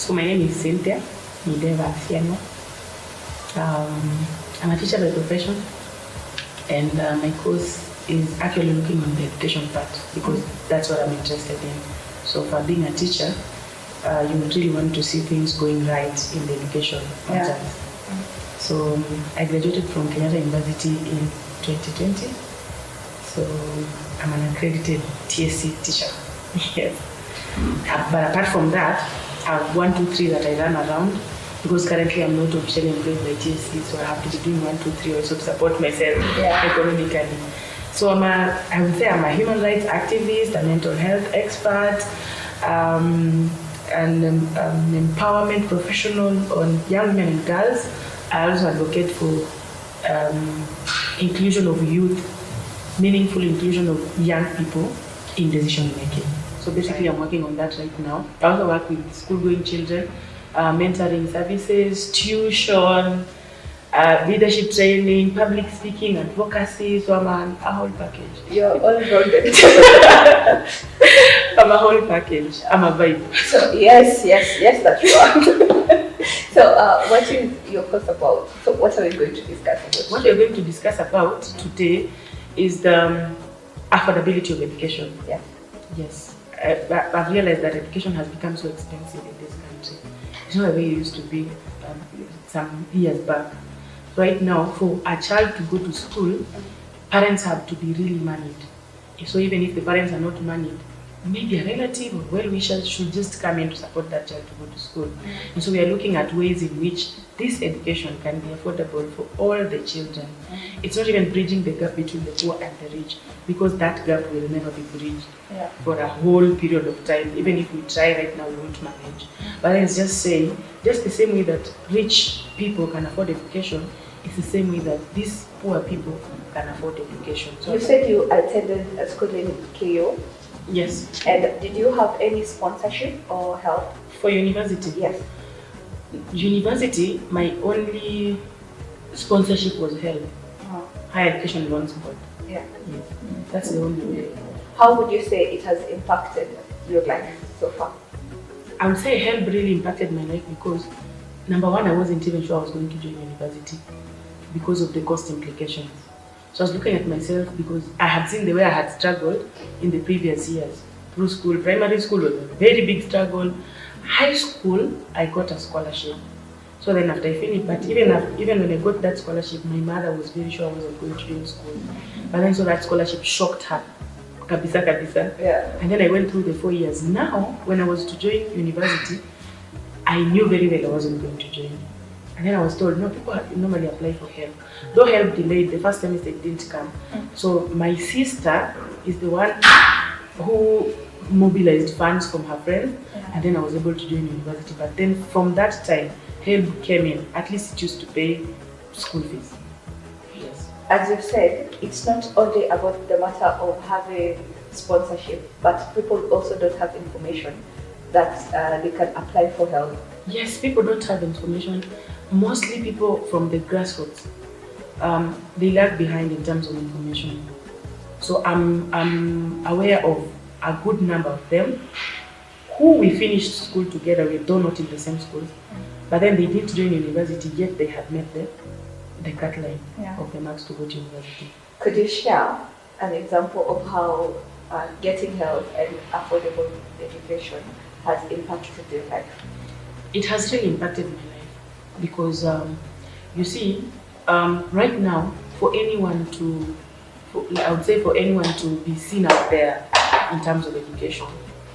So my name is Cynthia Mideva Asiano. I'm a teacher by profession, and my course is actually looking on the education part because that's what I'm interested in. So for being a teacher, you would really want to see things going right in the education matters. So I graduated from Kenyatta University in 2020. So I'm an accredited TSC teacher. Yes. But apart from that, I have 1, 2, 3 that I run around because currently I'm not officially employed by TSC, so I have to be doing 1, 2, 3 also to support myself economically. So I would say I'm a human rights activist, a mental health expert, an empowerment professional on young women and girls. I also advocate for inclusion of youth, meaningful inclusion of young people in decision making. So basically I'm working on that right now. I also work with school-going children, mentoring services, tuition, leadership training, public speaking, advocacy. So I'm a whole package. You're all rounded. I'm a whole package. I'm a vibe. So yes, that you are. So what is your course about? So what are we going to discuss about? What we're going to discuss about today is the affordability of education. Yeah. Yes. I've realized that education has become so expensive in this country. It's not the way it used to be some years back. Right now, for a child to go to school, parents have to be really moneyed. So even if the parents are not moneyed, maybe a relative or well-wishers should just come in to support that child to go to school. And so we are looking at ways in which this education can be affordable for all the children. It's not even bridging the gap between the poor and the rich, because that gap will never be bridged for a whole period of time. Even if we try right now, we won't manage. But let's just say, just the same way that rich people can afford education, it's the same way that these poor people can afford education. So you said you attended a school in KO. Yes. And did you have any sponsorship or help? For university? Yes. University, my only sponsorship was HELB, Higher Education Loans Board. Yeah. Yes. That's the only way. How would you say it has impacted your life so far? I would say HELB really impacted my life because, number one, I wasn't even sure I was going to join university because of the cost implications. So I was looking at myself because I had seen the way I had struggled in the previous years. Through school, primary school was a very big struggle. High school, I got a scholarship. So then after I finished, but even when I got that scholarship, my mother was very sure I wasn't going to join school. But then so that scholarship shocked her. Kabisa. Yeah. And then I went through the 4 years. Now, when I was to join university, I knew very well I wasn't going to join. And then I was told, no, people normally apply for HELB. Though HELB delayed, the first semester it didn't come. So my sister is the one who mobilized funds from her friends, and then I was able to join university. But then from that time, HELB came in. At least it used to pay school fees. Yes. As you've said, it's not only about the matter of having sponsorship, but people also don't have information that they can apply for help. Yes, people don't have information. Mostly people from the grassroots, they lag behind in terms of information. So I'm aware of a good number of them who we finished school together with, though not in the same schools, but then they didn't join university, yet they had met the cut line of the marks to go to university. Could you share an example of how getting help and affordable education has impacted your life? It has really impacted my life because you see, right now, for anyone to be seen out there in terms of education,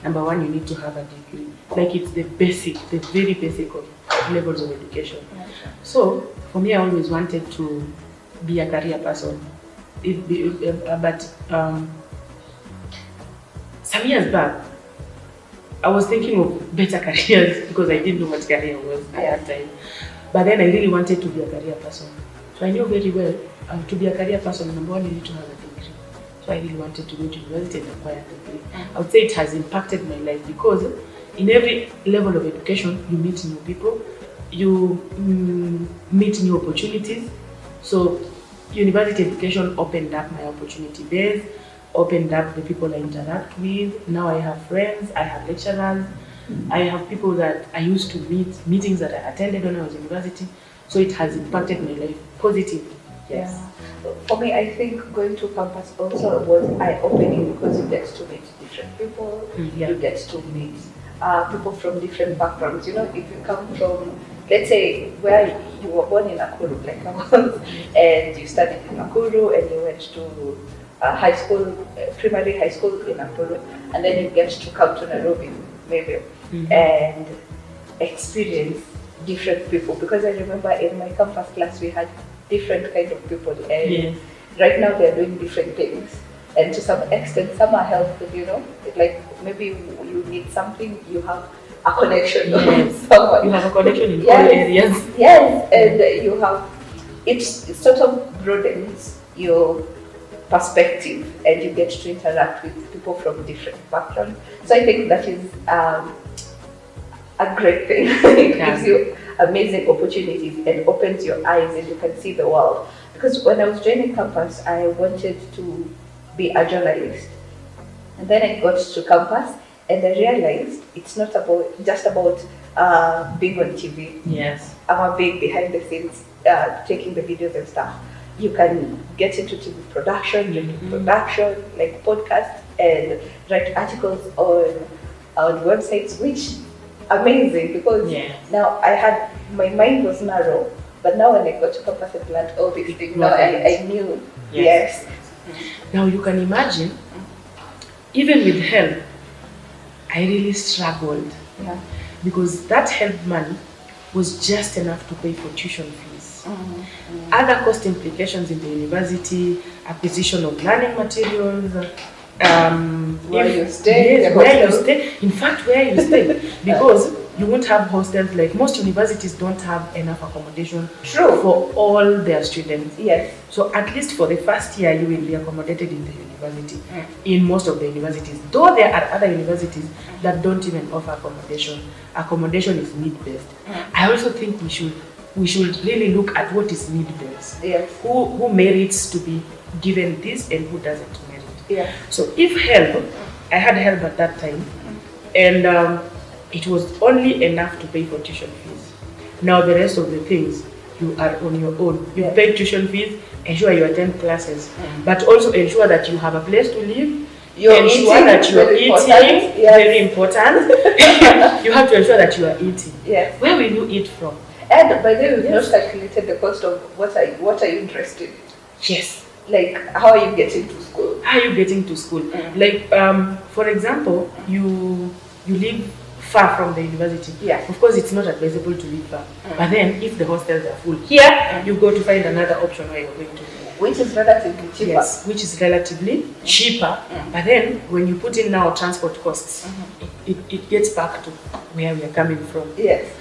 number one, you need to have a degree. Like it's the very basic of levels of education. So for me, I always wanted to be a career person. But some years back, I was thinking of better careers because I didn't know what career was at that time. But then I really wanted to be a career person. So I knew very well to be a career person, number one, you need to have a degree. So I really wanted to go to university and acquire a degree. I would say it has impacted my life because in every level of education, you meet new people, you meet new opportunities. So university education opened up my opportunity base, opened up the people I interact with. Now I have friends, I have lecturers, I have people that I used to meetings that I attended when I was in university. So it has impacted my life positively. Yes. Yeah. For me, I think going to campus also was eye-opening because you get to meet different people. Yeah. You get to meet people from different backgrounds. You know, if you come from, let's say, where you were born in Nakuru, like I was, and you studied in Nakuru and you went to high school, primary high school in Nakuru, and then you get to come to Nairobi, maybe, and experience different people. Because I remember in my campus class we had different kind of people, and right now they're doing different things. And to some extent, some are helpful, you know, like maybe you need something, you have a connection with someone. You have a connection in all areas. Yes, and you have, it sort of broadens your perspective and you get to interact with people from different backgrounds. So I think that is a great thing. It gives you amazing opportunities and opens your eyes and you can see the world. Because when I was joining campus, I wanted to be a journalist. And then I got to campus and I realized it's not just about being on TV. Yes. I'm a big behind the scenes, taking the videos and stuff. You can get into TV production, like podcasts, and write articles on websites, which amazing because now my mind was narrow, but now when I got to campus and learned all these things, now I knew. Yes. Now you can imagine, even with help, I really struggled because that help money was just enough to pay for tuition fees. Other cost implications in the university, acquisition of learning materials, where you stay, in fact where you stay, because you won't have hostels. Like most universities don't have enough accommodation for all their students. Yes. So at least for the first year you will be accommodated in the university, in most of the universities. Though there are other universities that don't even offer accommodation. Accommodation is need-based. I also think we should really look at what is need-based. Yes. Who merits to be given this and who doesn't merit. Yeah. So if help, I had help at that time, and it was only enough to pay for tuition fees. Now the rest of the things, you are on your own. You pay tuition fees, ensure you attend classes, but also ensure that you have a place to live. Ensure that you are eating, very important. You have to ensure that you are eating. Yes. Where will you eat from? And by the way, we've not calculated the cost of what are you interested in? Yes. Like, how are you getting to school? How are you getting to school? Like, for example, you live far from the university. Yeah. Of course, it's not advisable to live far. But then, if the hostels are full here, you go to find another option where you're going to live. Which is relatively cheaper. Yes, which is relatively cheaper. But then, when you put in now transport costs, it gets back to where we are coming from. Yes.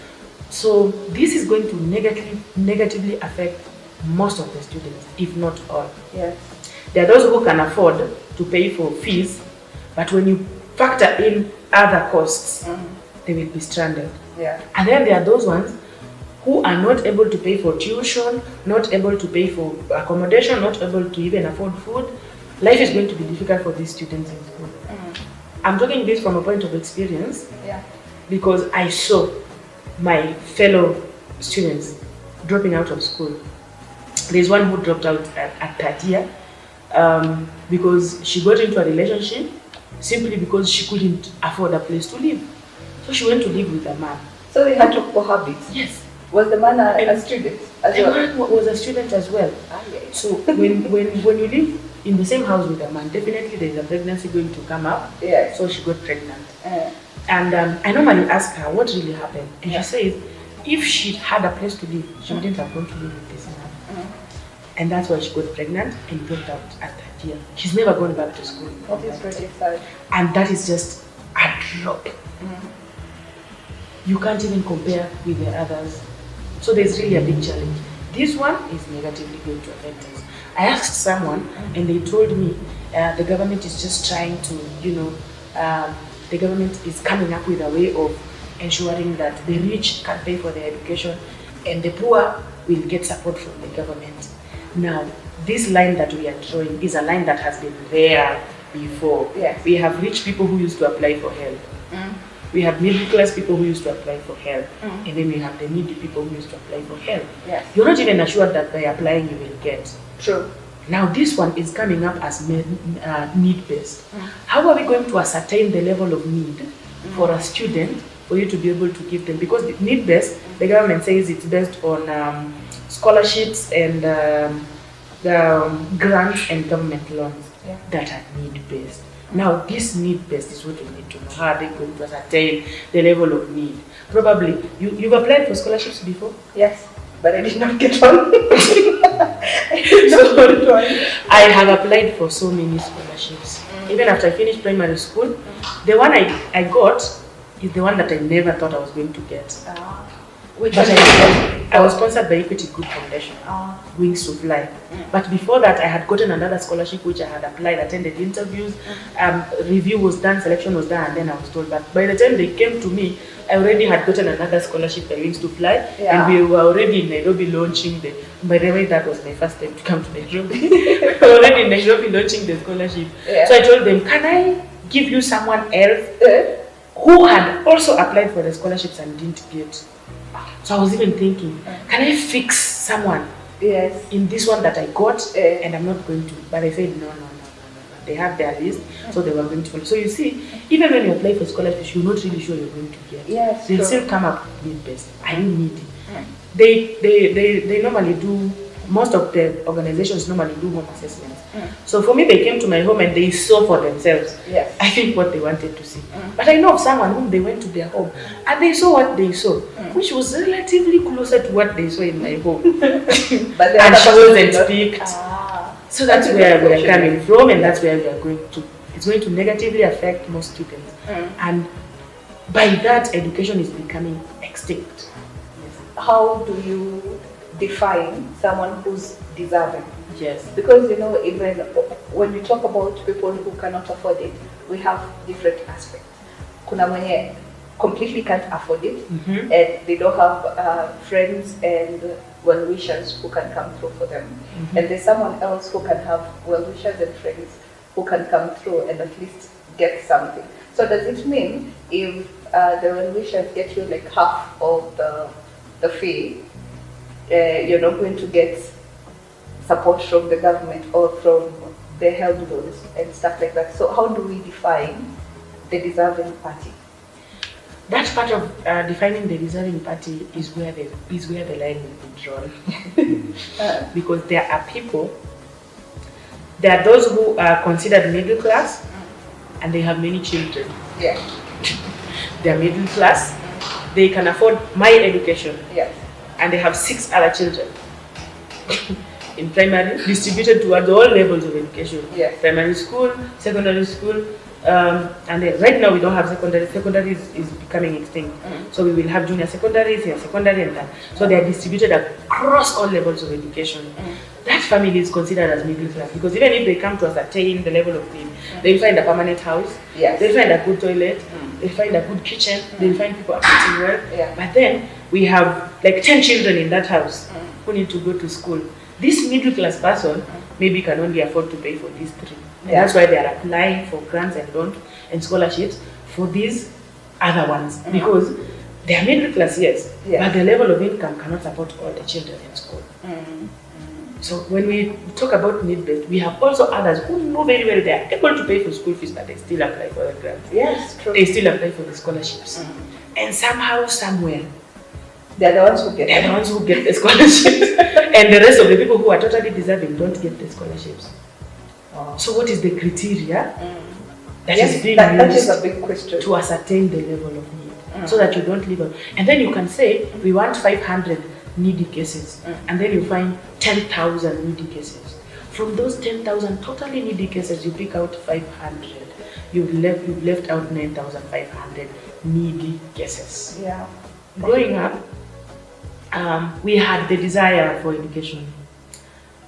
So this is going to negatively affect most of the students, if not all. Yes. There are those who can afford to pay for fees, but when you factor in other costs, they will be stranded. Yeah. And then there are those ones who are not able to pay for tuition, not able to pay for accommodation, not able to even afford food. Life is going to be difficult for these students in school. I'm talking this from a point of experience because I saw my fellow students dropping out of school. There's one who dropped out at third year because she got into a relationship simply because she couldn't afford a place to live. So she went to live with a man. So they had to cohabit. Yes. Was the man a student as well? The man was a student as well. So when you live in the same house with a man, definitely there is a pregnancy going to come up. Yes. So she got pregnant. And I normally ask her what really happened. And she says, if she had a place to live, she wouldn't have gone to live with this man. And that's why she got pregnant and dropped out at that year. She's never gone back to school. That is really sad. And that is just a drop. You can't even compare with the others. So there's really a big challenge. This one is negatively going to affect us. I asked someone and they told me the government is just trying to, the government is coming up with a way of ensuring that the rich can pay for their education and the poor will get support from the government. Now, this line that we are drawing is a line that has been there before. Yes. We have rich people who used to apply for help. We have middle class people who used to apply for help, Mm. and then we have the needy people who used to apply for help. Yes. You're not even assured that by applying you will get. True. Now this one is coming up as need-based. Mm. How are we going to ascertain the level of need for a student for you to be able to give them? Because the need-based, the government says it's based on scholarships and grants and government loans Yeah. that are need-based. Now this need-based is what we need to know. How are they going to ascertain the level of need? Probably, you've applied for scholarships before? Yes, but I did not get one. I did not So, get one. I have applied for so many scholarships. Even after I finished primary school, the one I got is the one that I never thought I was going to get. Which But one? I was sponsored by Equity Good Foundation, Wings to Fly. But before that, I had gotten another scholarship which I had applied, attended interviews, review was done, selection was done, and then I was told. But by the time they came to me, I already had gotten another scholarship by Wings to Fly, Yeah. and we were already in Nairobi launching the. By the way, that was my first time to come to Nairobi. We were already in Nairobi launching the scholarship. Yeah. So I told them, can I give you someone else Uh, who had also applied for the scholarships and didn't get? So I was even thinking, can I fix someone yes. in this one that I got Eh. and I'm not going to? But I said, no. They have their list, so they were going to follow. So you see, even when you apply for scholarships, you're not really sure you're going to get. Yes, They true. still come up with need best. Are you needy? Mm. They normally do, most of the organizations normally do home assessments. So for me, they came to my home and they saw for themselves, Yes. I think, what they wanted to see. But I know of someone whom they went to their home and they saw what they saw, which was relatively closer to what they saw in my home. But the And other she person wasn't did not- picked. Ah. So that's where we are coming from, and that's where we are going to. It's going to negatively affect most students. And by that, education is becoming extinct. How do you define someone who's deserving? Yes. Because even when we talk about people who cannot afford it, we have different aspects. Kuna mwenye completely can't afford it, and they don't have friends and well-wishers who can come through for them. And there's someone else who can have well-wishers and friends who can come through and at least get something. So does it mean if the well-wishers get you like half of the fee, you're not going to get support from the government or from the health loans and stuff like that? So how do we define the deserving party? That part of defining the deserving party is where the line will be drawn. Because there are people, there are those who are considered middle class and they have many children. Yeah. They are middle class, they can afford my education, Yeah. and they have 6 other children in primary, distributed towards all levels of education. Yes. Primary school, secondary school, and then right now we don't have secondary. Secondary is becoming extinct. So we will have junior secondary, senior secondary, and that. So they are distributed across all levels of education. That family is considered as middle class because even if they come to ascertain the level of need, they'll find a permanent house, Yes. they'll find a good toilet, they'll find a good kitchen, they'll find people eating well. Yeah. But then we have like 10 children in that house who need to go to school. This middle class person maybe can only afford to pay for these 3. And Yeah. that's why they are applying for grants and loans and scholarships for these other ones because they are middle class, yes, Yeah. but the level of income cannot support all the children in school. So when we talk about need-based, we have also others who know very well they are able to pay for school fees, but they still apply for the grants. Yes, true. They still apply for the scholarships. And somehow, somewhere, They're the ones who get they're the it. ones who get the scholarships. And the rest of the people who are totally deserving don't get the scholarships. So what is the criteria that Yes, is being that is used a big question. to ascertain the level of need so that you don't live on? And then you can say, we want 500 needy cases, and then you find 10,000 needy cases. From those 10,000 totally needy cases, you pick out 500. You've left out 9,500 needy cases. Yeah. Growing up, we had the desire for education,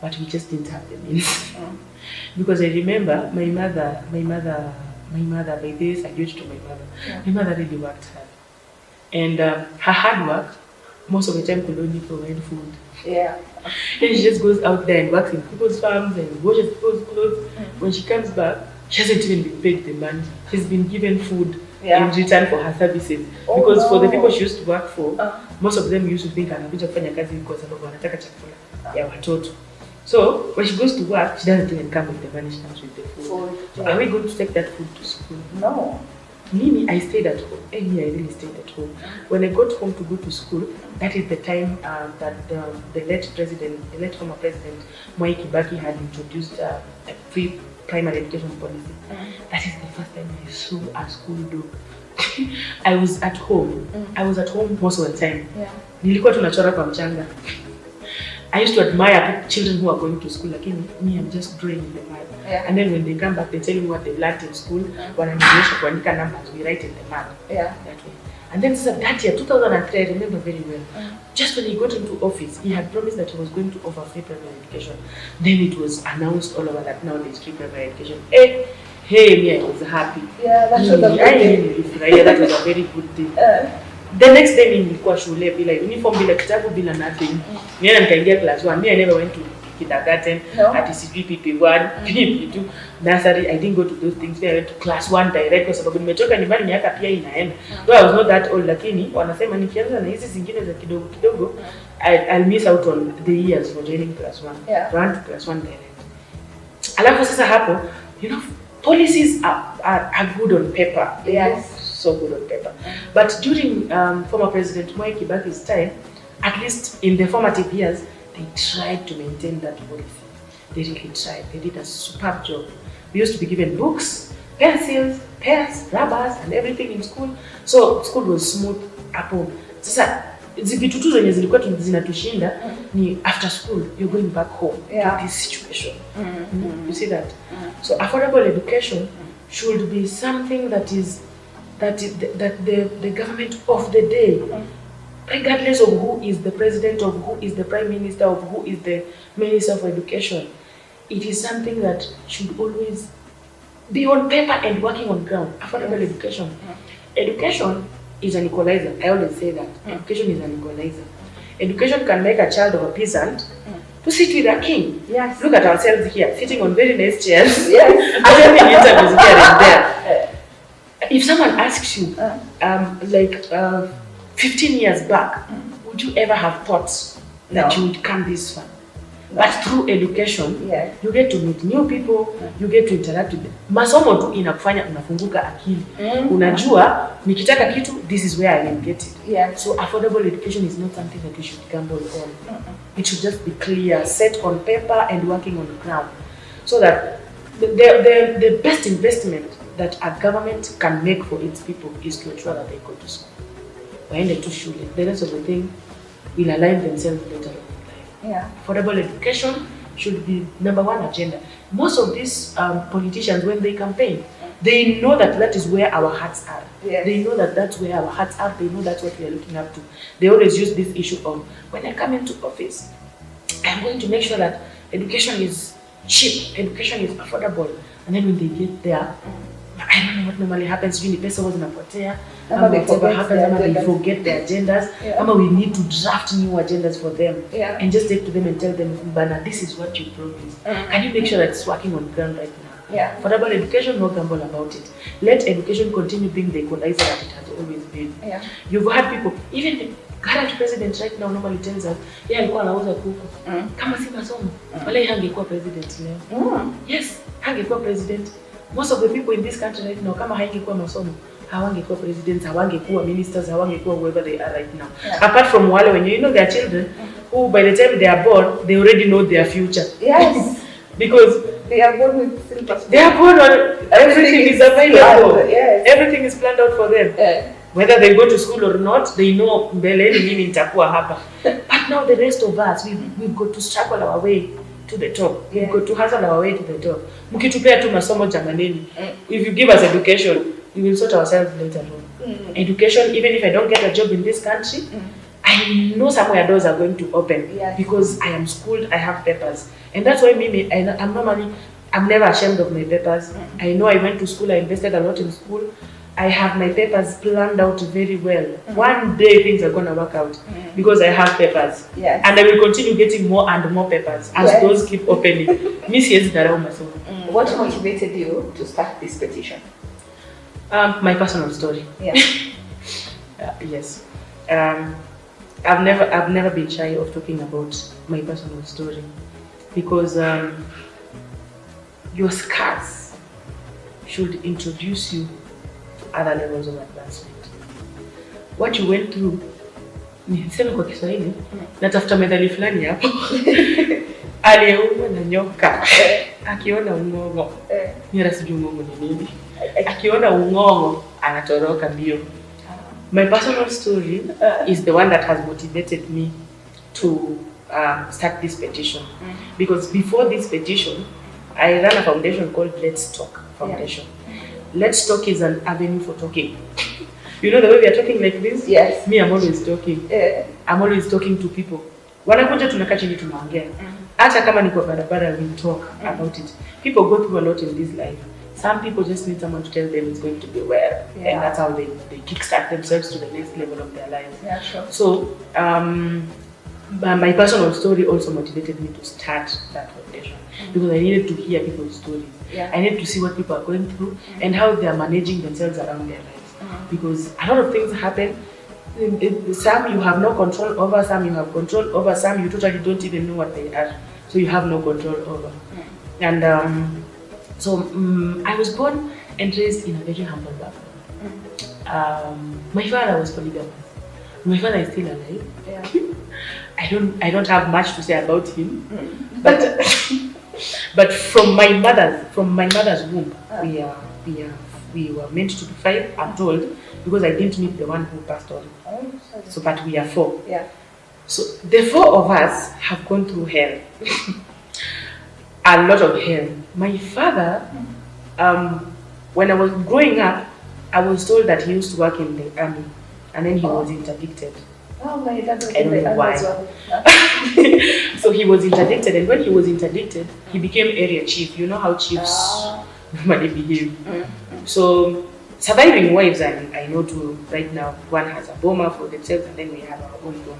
but we just didn't have the means. Because I remember my mother, by this, I used to my mother. Yeah. My mother really worked hard. And her hard work, most of the time, could only provide food. Yeah. And she just goes out there and works in people's farms and washes people's clothes. When she comes back, she hasn't even been paid the money. She's been given food Yeah. in return for her services. Oh, Because for the no. people she used to work for, most of them used to think anakuja kufanya kazi kwa sababu anataka chakula ya watoto. So when she goes to work, she doesn't even come with the money, she comes with the food. So are we going to take that food to school? No. Mimi, I stayed at home. I really stayed at home. When I got home to go to school, that is the time that the late former president, Mwai Kibaki, had introduced a free primary education policy. That is the first time I saw a school dog. I was at home. I was at home most of the time. Nilikuwa tunachora kwa mchanga. I used to admire children who are going to school, like me, I'm just drawing in the mud. And then when they come back, they tell me what they learned in school. Wananionyesha kuandika numbers, we write in the mud. That way. And then that year, 2003, I remember very well. Just when he got into office, he had promised that he was going to offer free primary education. Then it was announced all over that now there's free primary education. Hey, me, I was happy. That was a good thing. That was a very good thing. The next day nilikuwa shule bila uniform, bila kitabu, bila nothing. Mimi nikaingia class 1. I never went to kindergarten, at CP, PP1, PP2, nursery. I didn't go to those things. I went to class 1 direct kwa sababu nimetoka nyumbani miaka pia inaenda. Though I was not that old, lakini wanasema nikianza na hizi zingine za kidogo kidogo, I'll miss out on the years for joining class 1. Run to class 1 direct. Alafu sasa hapo, policies are good on paper. So good on paper. But during former President Mwai Kibaki's time, at least in the formative years, they tried to maintain that policy. They really tried. They did a superb job. We used to be given books, pencils, pens, rubbers, and everything in school. So school was smooth hapo. Sasa vitu tu zenye zilikuwa zinatushinda ni after school you're going back home to this situation. You see that? So affordable education should be something that the government of the day, regardless of who is the president, of who is the prime minister, of who is the minister of education, it is something that should always be on paper and working on ground. Affordable education. Education is an equalizer. I always say that. Education is an equalizer. Education can make a child of a peasant to sit with a king. Look at ourselves here, sitting on very nice chairs, attending interviews here and there. If someone asks you, 15 years back, would you ever have thought that you would come this far? But through education, you get to meet new people, you get to interact with them. Masomo tu inakufanya unafunguka akili. Unajua, nikitaka kitu, this is where I will get it. So affordable education is not something that we should gamble on. It should just be clear, set on paper and working on the ground. So that the best investment that a government can make for its people is to ensure that they go to school. Waende tu shule. The rest of the thing will align themselves later in life. Affordable education should be number one agenda. Most of these politicians, when they campaign, they know that is where our hearts are. They know that that's where our hearts are. They know that's what we are looking up to. They always use this issue of, when I come into office, I'm going to make sure that education is cheap, education is affordable. And then when they get there, I don't know what normally happens. Really, pesa was inapotea. They forget their agendas. We need to draft new agendas for them and just take to them and tell them, Bana, this is what you promised. Can you make sure that it's working on the ground right now? Affordable education, no gamble about it. Let education continue being the equalizer that it has always been. You've had people, even the current president right now normally tells us, alikuwa anauza kuku. Kama si masomo, wala hangekuwa president leo. Yes, hangekuwa president. Most of the people in this country right now, kama haingekuwa masomo, hawangekuwa presidents, hawangekuwa ministers, hawangekuwa whoever they are right now. Apart from wale when their children, who by the time they are born, they already know their future. Because they are born with silver spoon. They are born on everything is available. Everything is planned out for them. Whether they go to school or not, they know mbeleni mimi nitakuwa hapa. But now the rest of us, we've got to struggle our way to the top. We've got to hustle our way to the top. Mkitupea tu masomo jamaneni. If you give us education, we will sort ourselves later on. Education, even if I don't get a job in this country, I know somewhere doors are going to open because I am schooled, I have papers. And that's why I'm never ashamed of my papers. I know I went to school, I invested a lot in school. I have my papers planned out very well. One day things are going to work out because I have papers. And I will continue getting more and more papers as those keep opening. What motivated you to start this petition? My personal story. Yeah. Yes. I've never been shy of talking about my personal story because your scars should introduce you to other levels of advancement. What you went through, niseme kwa Kiswahili, natafuta methali fulani hapo. Aliyeumwa na nyoka akiona ung'ong'o, mimi sijui ung'ong'o ni nini. Akiona ung'ong'o anatoroka mbio. My personal story is the one that has motivated me to start this petition. Because before this petition, I ran a foundation called Let's Talk Foundation. Yeah. Let's Talk is an avenue for talking. You know the way we are talking like this? Yes. Me, I'm always talking. I'm always talking to people. Wanakuja tunakaa chini tunaongea. Hata kama niko barabara, we talk about it. People go through a lot in this life. Some people just need someone to tell them it's going to be well. Yeah. And that's how they kickstart themselves to the next level of their lives. Yeah, sure. So, my personal story also motivated me to start that foundation because I needed to hear people's stories. Yeah. I needed to see what people are going through and how they are managing themselves around their lives. Because a lot of things happen. Some you have no control over, some you have control over, some you totally don't even know what they are. So you have no control over. And so I was born and raised in a very humble background. My father was polygamous. My father is still alive. Yeah. I don't have much to say about him, but from my mother's womb, we were meant to be 5. I'm told because I didn't meet the one who passed on. So, but we are 4. Yeah. So the 4 of us have gone through hell, a lot of hell. My father, when I was growing up, I was told that he used to work in the army, and then he was interdicted. Oh my God! I don't know why. So he was interdicted, and when he was interdicted, he became area chief. You know how chiefs normally behave. So surviving wives, I know too. Right now, one has a boma for themselves, and then we have our own boma.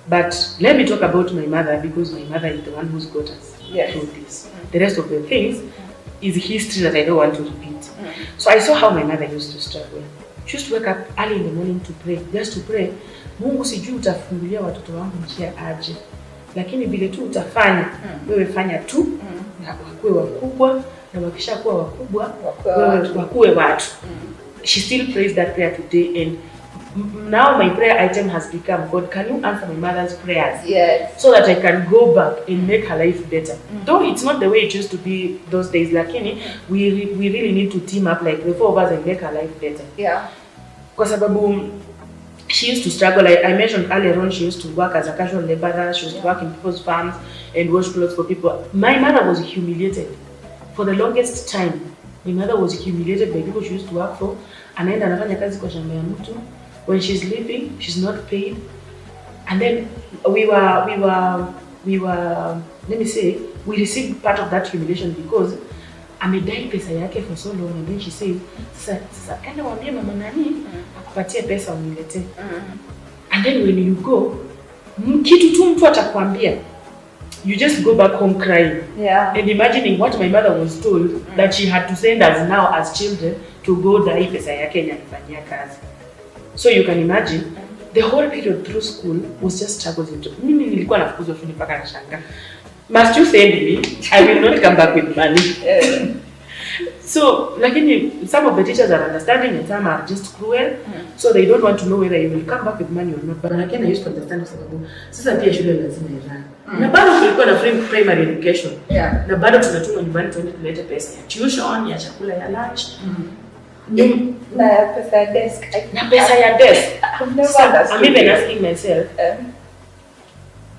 But let me talk about my mother because my mother is the one who's got us through this. The rest of the things is history that I don't want to repeat. So I saw how my mother used to struggle. She used to wake up early in the morning to pray, just to pray. Mungu sijui utafungulia watoto wangu njia aje. Lakini vile tu utafanya, wewe fanya tu, na wakuwe wakubwa, na wakishakuwa wakubwa, wewe wakuwe watu. She still prays that prayer today, and now my prayer item has become, God, can you answer my mother's prayers? Yes. So that I can go back and make her life better. Though it's not the way it used to be those days, lakini we really need to team up like the 4 of us and make her life better. Yeah. Kwa sababu she used to struggle. I mentioned earlier on, she used to work as a casual laborer. She used to work in people's farms and wash clothes for people. My mother was humiliated. For the longest time, my mother was humiliated by people she used to work for. Anaenda anafanya kazi kwa shamba ya mtu. When she's leaving, she's not paid. And then we were, let me say, we received part of that humiliation because amedai pesa yake for so long, and then she said, sasa enda waambie mama nani akupatie pesa uniletee. And then when you go, kitu tu mtu atakwambia, you just go back home crying. Yeah. And imagining what my mother was told, that she had to send us now as children to go dai pesa yake yenye alifanyia kazi. So you can imagine the whole period through school was just struggles. Mimi nilikuwa nafukuzwa shule mpaka nashangaa. Must you send me? I will not come back with money. So, lakini some of the teachers are understanding and some are just cruel. So they don't want to know whether you will come back with money or not. But again, I used to understand kwa sababu sasa pia shule lazima irani. Na bado tulikuwa na free primary education. Yeah. Na bado tunatumwa nyumbani tuende kuleta pesa ya tuition, ya chakula ya lunch. Na pesa ya desk. Na pesa ya desk. I'm even asking myself,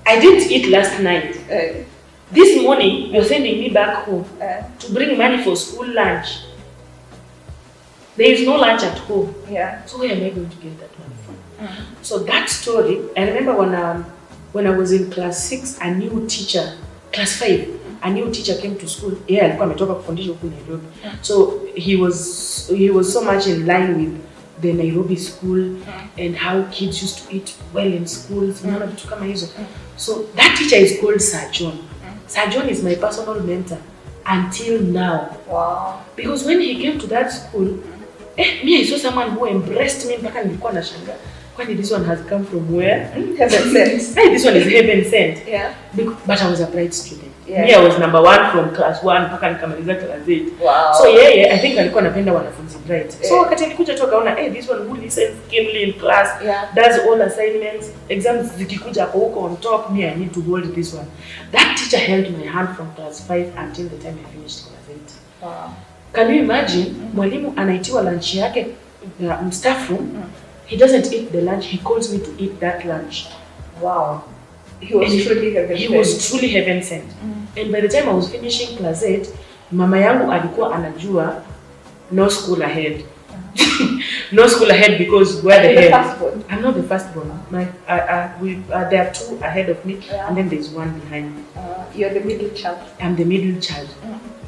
I didn't eat last night. This morning, you're sending me back home to bring money for school lunch. There is no lunch at home. Yeah. So where am I going to get that money from? So that story, I remember when I was in class 6, a new teacher, class 5, a new teacher came to school. Yeah, alikuwa ametoka kufundisha huko Nairobi. So he was so much in line with the Nairobi school and how kids used to eat well in schools. Vitu kama hizo. So that teacher is called Sir John. Sir John is my personal mentor. until now. Wow. Because when he came to that school, me I saw someone who embraced me mpaka nilikuwa nashangaa. Kwani this one has come from where? Heaven sent. Hey, this one is heaven sent. Yeah. But I was a bright student. Yeah. Me I was number 1 from class 1 mpaka nikamaliza class 8. Wow. So I think alikuwa anapenda wanafunzi bright. So wakati alikuja tu akaona this one who listens keenly in class, does all assignments, exams zikikuja hapo huko on top, me I need to hold this one. That teacher held my hand from class 5 until the time I finished class 8. Wow. Can you imagine mwalimu anaitiwa lunch yake staff room? He doesn't eat the lunch, he calls me to eat that lunch. Wow. He was truly heaven sent. He was truly heaven sent. And by the time I was finishing class 8, mama yangu alikuwa anajua no school ahead. No school ahead because we're the head. Firstborn. I'm not the firstborn. There are 2 ahead of me, and then there's 1 behind me. You're the middle child. I'm the middle child.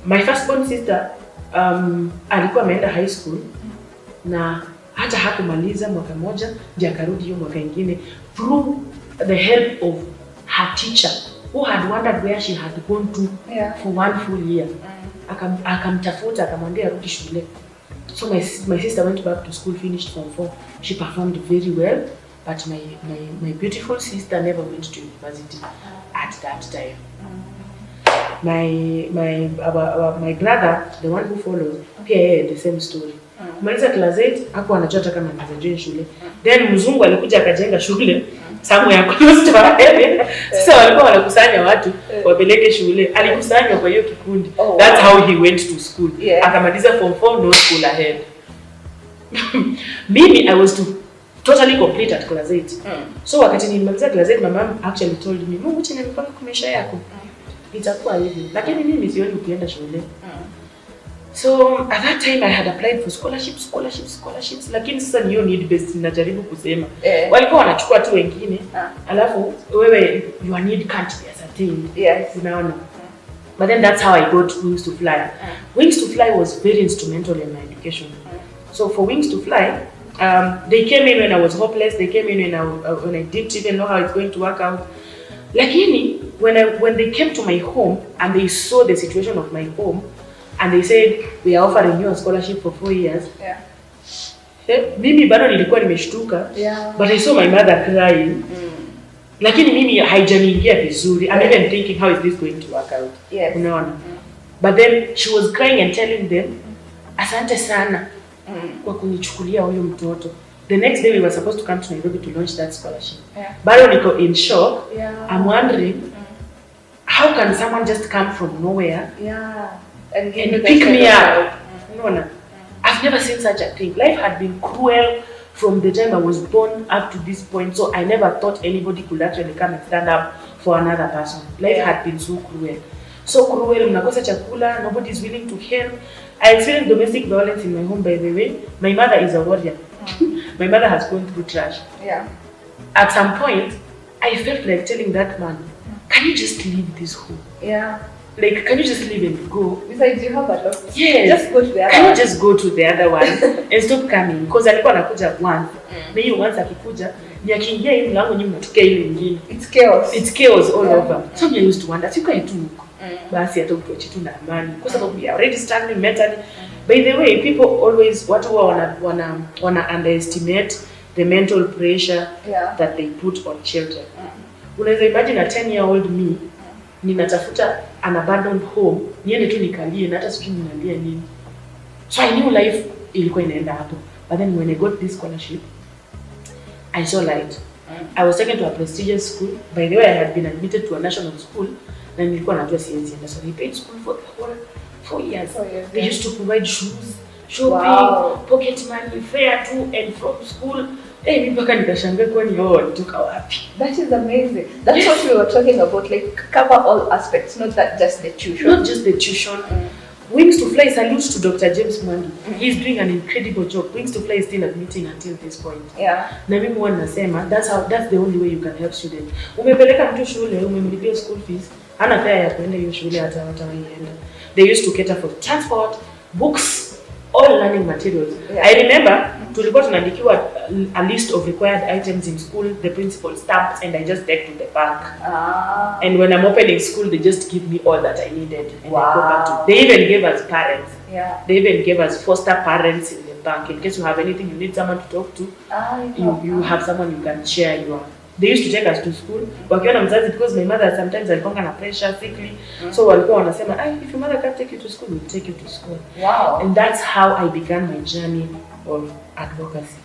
My firstborn sister alikuwa ameenda high school na hata hakumaliza mwaka moja, ndiye akarudi hiyo mwaka ingine through the help of her teacher who had wondered where she had gone to for 1 full year. Akamtafuta akamwambia arudi shule. So my sister went back to school, finished Form 4. She performed very well, but my beautiful sister never went to university at that time. My brother, the one who follows, pia the same story. Kumaliza class 8 hapo anajua hata kama anaweza join shule. Then mzungu alikuja akajenga shule somewhere close to heaven. Sasa walikuwa wanakusanya watu wapeleke shule. Alikusanywa kwa hiyo kikundi. That's how he went to school. Akamaliza Form 4, no school ahead. Mimi I was totally complete at class 8. So wakati nilimaliza class 8, my mom actually told me, "Mungu chini nimepanga kwa maisha yako. Itakuwa hivi." Lakini mimi sioni ukienda shule. So at that time I had applied for scholarships, lakini sasa niyo need based ninajaribu kusema. Walikuwa wanachukua tu wengine, alafu wewe your need can't be ascertained. Yes. Unaona. But then that's how I got Wings to Fly. Wings to Fly was very instrumental in my education. So for Wings to Fly, they came in when I was hopeless, they came in when I didn't even know how it's going to work out. Lakini when they came to my home and they saw the situation of my home, and they said, "We are offering you a scholarship for 4 years." Mimi bado nilikuwa nimeshtuka. But I saw my mother crying. Lakini mimi haijaniingia vizuri. I'm even thinking, how is this going to work out? Unaona? But then she was crying and telling them, "Asante sana kwa kunichukulia huyo mtoto." The next day we were supposed to come to Nairobi to launch that scholarship. Bado niko in shock. I'm wondering, how can someone just come from nowhere? And pick me up. No. I've never seen such a thing. Life had been cruel from the time I was born up to this point, so I never thought anybody could actually come and stand up for another person. Life had been so cruel. So cruel, mnakosa chakula, nobody is willing to help. I experienced domestic violence in my home, by the way. My mother is a warrior. My mother has gone through trash. At some point, I felt like telling that man, "Can you just leave this home? Like, can you just leave and go?" Besides, you have a lot. Yes. Just go to the other Can one. you just go to the other one and stop coming? Because alikuwa anakuja once. Na hiyo once akikuja, ni akiingia hivi mlango nyinyi mnatokea ile nyingine. It's chaos. It's chaos all over. So I used to wonder, sikuwa tu huko. Basi hata ukiacha tu na amani. Kwa sababu we are already struggling mentally. By the way, people always watu wana underestimate the mental pressure that they put on children. Unaweza imagine a 10-year-old me ninatafuta an abandoned home, niende tu nikalie na hata sijui ninalia nini. So I knew life ilikuwa inaenda hapo. But then when I got this scholarship, I saw light. I was taken to a prestigious school. By the way, I had been admitted to a national school. Na nilikuwa najua siwezi enda. So we paid school for the whole 4 years. They used to provide shoes, shopping, pocket money, fare to and from school. Mimi mpaka nikashangaa kwani hao walitoka wapi? That is amazing. That's what we were talking about, like cover all aspects, not that just the tuition. Not just the tuition. Wings to Fly salute to Dr. James Mwangi. He's doing an incredible job. Wings to Fly is still admitting until this point. Na mimi huwa nasema that's the only way you can help students. Umepeleka mtu shule, umemlipia school fees, hana fare ya kwenda hiyo shule hata waienda. They used to cater for transport, books, all learning materials. Yeah. I remember tulikuwa tunaandikiwa a list of required items in school, the principal stamped, and I just take to the bank. And when I'm opening school, they just give me all that I needed, and I go back to. They even gave us parents. Yeah. They even gave us foster parents in the bank in case you have anything you need someone to talk to. You have someone you can share your. They used to take us to school. Wakiona mzazi, because my mother sometimes alikuwa na pressure, sickly. So walikuwa wanasema, if your mother can't take you to school, we'll take you to school. Wow. And that's how I began my journey of advocacy.